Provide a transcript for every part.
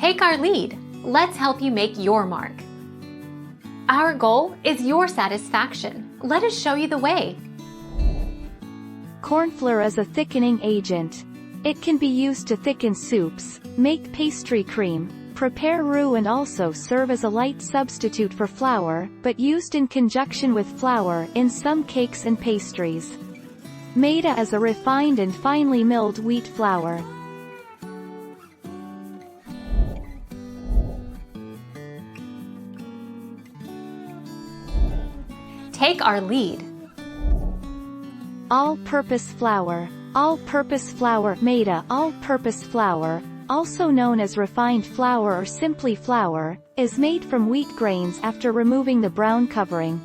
Take our lead. Let's help you make your mark. Our goal is your satisfaction. Let us show you the way. Corn flour is a thickening agent. It can be used to thicken soups, make pastry cream, prepare roux and also serve as a light substitute for flour, but used in conjunction with flour in some cakes and pastries. Maida is a refined and finely milled wheat flour. Take our lead. All-purpose flour. All-purpose flour. Maida all-purpose flour, also known as refined flour or simply flour, is made from wheat grains after removing the brown covering.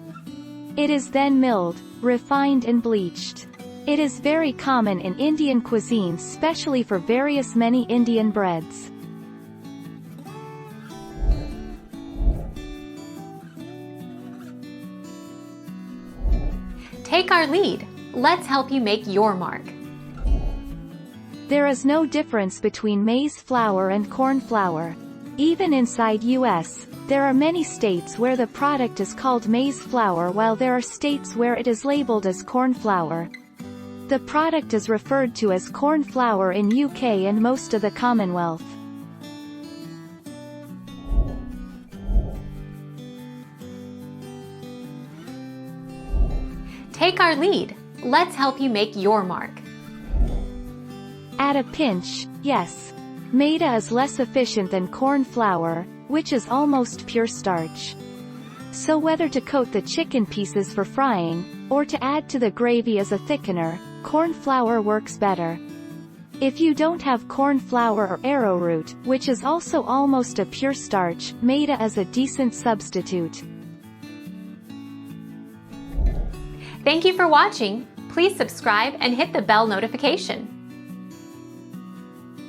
It is then milled, refined and bleached. It is very common in Indian cuisine, especially for many Indian breads. Take our lead. Let's help you make your mark. There is no difference between maize flour and corn flour. Even inside US, there are many states where the product is called maize flour while there are states where it is labeled as corn flour. The product is referred to as corn flour in UK and most of the Commonwealth. Take our lead. Let's help you make your mark. At a pinch, yes. Maida is less efficient than corn flour, which is almost pure starch. So whether to coat the chicken pieces for frying, or to add to the gravy as a thickener, corn flour works better. If you don't have corn flour or arrowroot, which is also almost a pure starch, Maida is a decent substitute. Thank you for watching. Please subscribe and hit the bell notification.